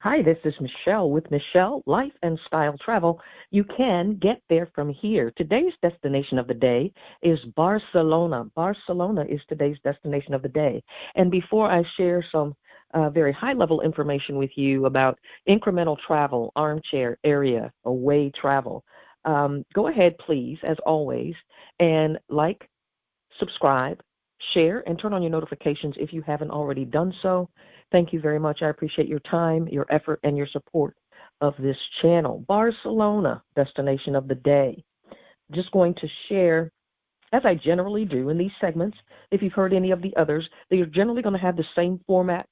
Hi, this is Michelle with Michelle Life and Style Travel. You can get there from here. Today's destination of the day is Barcelona. Barcelona is today's destination of the day. And before I share some very high-level information with you about incremental travel, armchair area, away travel, go ahead, please, as always, and like, subscribe, share, and turn on your notifications if you haven't already done so. Thank you very much. I appreciate your time, your effort, and your support of this channel. Barcelona, destination of the day. Just going to share, as I generally do in these segments, if you've heard any of the others, they are generally going to have the same format,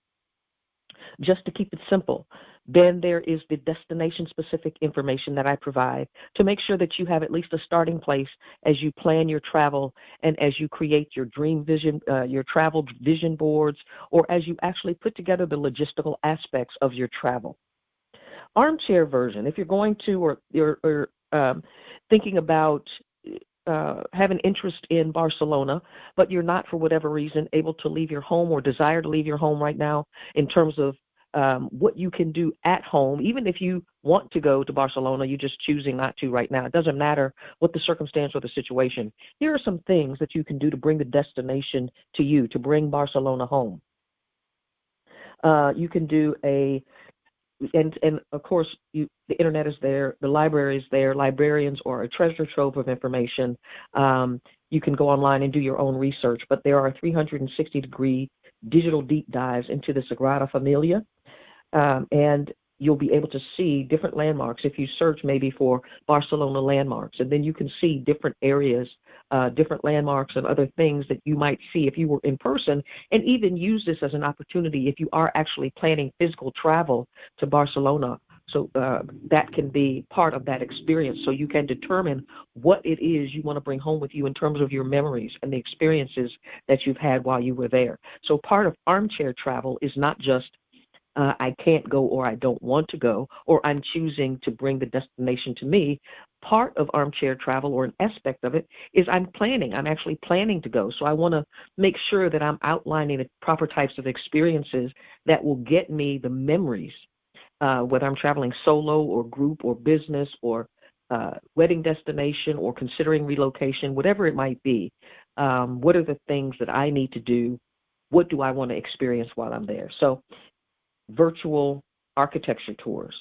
just to keep it simple. Then there is the destination-specific information that I provide to make sure that you have at least a starting place as you plan your travel and as you create your dream vision, your travel vision boards, or as you actually put together the logistical aspects of your travel. Armchair version, if you're going to or you're thinking about have an interest in Barcelona, but you're not, for whatever reason, able to leave your home or desire to leave your home right now in terms of what you can do at home, even if you want to go to Barcelona, you're just choosing not to right now. It doesn't matter what the circumstance or the situation. Here are some things that you can do to bring the destination to you, to bring Barcelona home. You can do and of course, the internet is there, the library is there, librarians are a treasure trove of information. You can go online and do your own research, but there are 360-degree digital deep dives into the Sagrada Família, and you'll be able to see different landmarks if you search maybe for Barcelona landmarks, and then you can see different areas, different landmarks and other things that you might see if you were in person, and even use this as an opportunity if you are actually planning physical travel to Barcelona. So that can be part of that experience, so you can determine what it is you want to bring home with you in terms of your memories and the experiences that you've had while you were there. So part of armchair travel is not just I can't go or I don't want to go or I'm choosing to bring the destination to me. Part of armchair travel, or an aspect of it, is I'm actually planning to go. So I want to make sure that I'm outlining the proper types of experiences that will get me the memories, whether I'm traveling solo or group or business or wedding destination or considering relocation, whatever it might be. What are the things that I need to do? What do I want to experience while I'm there? So virtual architecture tours,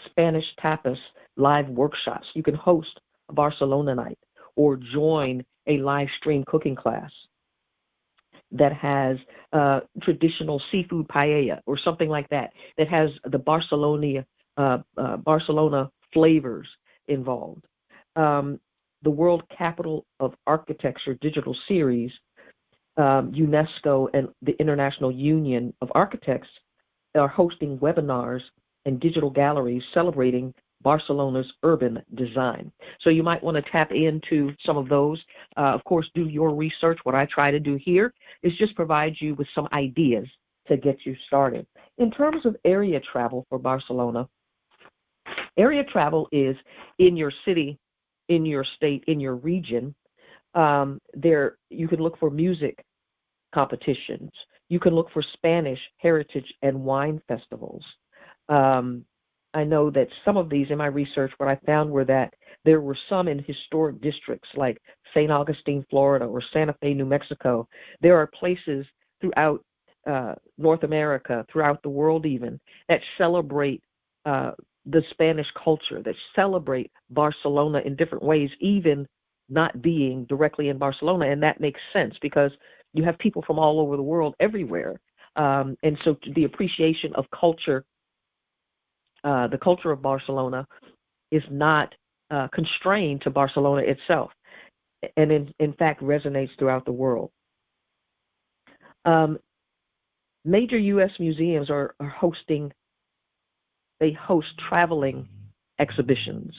Spanish tapas live workshops. You can host a Barcelona night or join a live stream cooking class that has traditional seafood paella or something like that, that has the Barcelona flavors involved. The World Capital of Architecture digital series, UNESCO and the International Union of Architects are hosting webinars and digital galleries celebrating Barcelona's urban design. So you might want to tap into some of those. Of course, do your research. What I try to do here is just provide you with some ideas to get you started. In terms of area travel for Barcelona, area travel is in your city, in your state, in your region. There you can look for music competitions. You can look for Spanish heritage and wine festivals. I know that some of these in my research, what I found were that there were some in historic districts like St. Augustine, Florida, or Santa Fe, New Mexico. There are places throughout North America, throughout the world even, that celebrate the Spanish culture, that celebrate Barcelona in different ways, even not being directly in Barcelona. And that makes sense because you have people from all over the world everywhere. And so the appreciation of culture, the culture of Barcelona is not constrained to Barcelona itself, and in fact resonates throughout the world. Major U.S. museums are hosting, they host traveling exhibitions.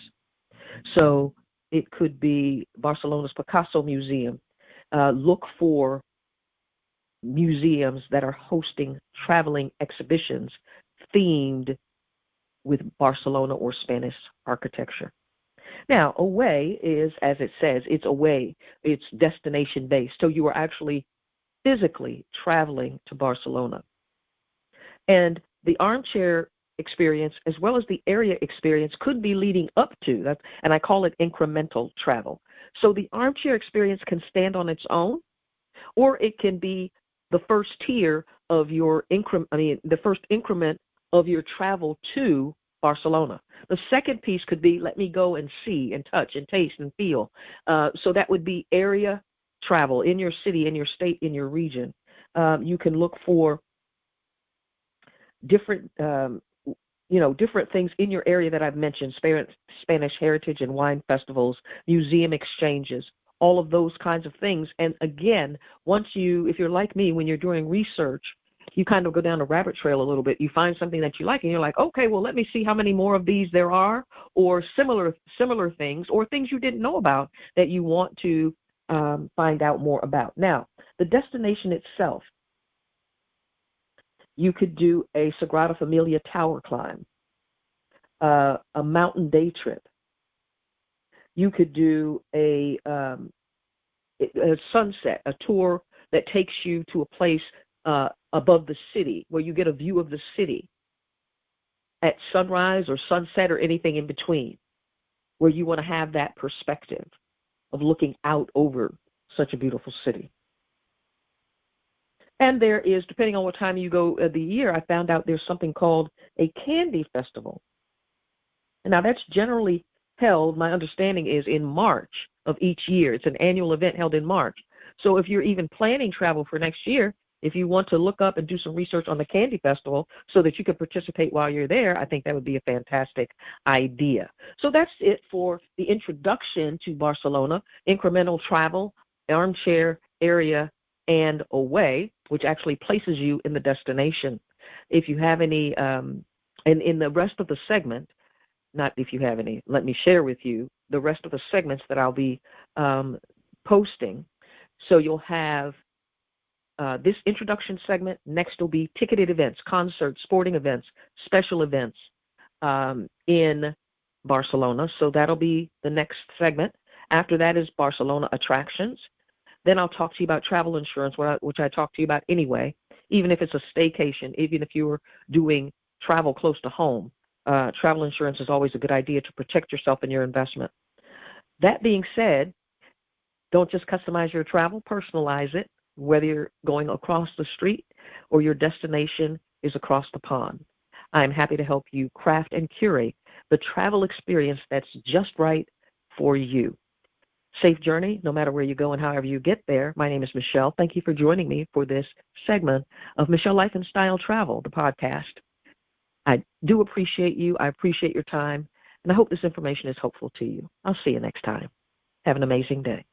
So it could be Barcelona's Picasso Museum. Look for museums that are hosting traveling exhibitions themed with Barcelona or Spanish architecture. Now, away is, as it says, it's away. It's destination-based. So you are actually physically traveling to Barcelona. And the armchair experience as well as the area experience could be leading up to that, and I call it incremental travel. So the armchair experience can stand on its own, or it can be the first tier of your the first increment of your travel to Barcelona. The second piece could be, let me go and see and touch and taste and feel. So that would be area travel in your city, in your state, in your region. You can look for different, different things in your area that I've mentioned: Spanish heritage and wine festivals, museum exchanges, all of those kinds of things. And again, if you're like me, when you're doing research, you kind of go down a rabbit trail a little bit. You find something that you like, and you're like, okay, well, let me see how many more of these there are, or similar things, or things you didn't know about that you want to find out more about. Now, the destination itself, you could do a Sagrada Familia tower climb, a mountain day trip. You could do a sunset, a tour that takes you to a place above the city where you get a view of the city at sunrise or sunset or anything in between, where you want to have that perspective of looking out over such a beautiful city. And there is, depending on what time you go of the year, I found out there's something called a candy festival. And now that's generally held, my understanding is, in March of each year. It's an annual event held in March. So if you're even planning travel for next year, if you want to look up and do some research on the candy festival so that you can participate while you're there, I think that would be a fantastic idea. So that's it for the introduction to Barcelona: incremental travel, armchair, area, and away, which actually places you in the destination. If you have any, and in the rest of the segment, not if you have any, let me share with you the rest of the segments that I'll be posting. So you'll have this introduction segment. Next will be ticketed events, concerts, sporting events, special events in Barcelona. So that'll be the next segment. After that is Barcelona attractions. Then I'll talk to you about travel insurance, which I talk to you about anyway, even if it's a staycation, even if you're doing travel close to home. Travel insurance is always a good idea to protect yourself and your investment. That being said, don't just customize your travel, personalize it, whether you're going across the street or your destination is across the pond. I'm happy to help you craft and curate the travel experience that's just right for you. Safe journey, no matter where you go and however you get there. My name is Michelle. Thank you for joining me for this segment of Michelle Life and Style Travel, the podcast. I do appreciate you. I appreciate your time, and I hope this information is helpful to you. I'll see you next time. Have an amazing day.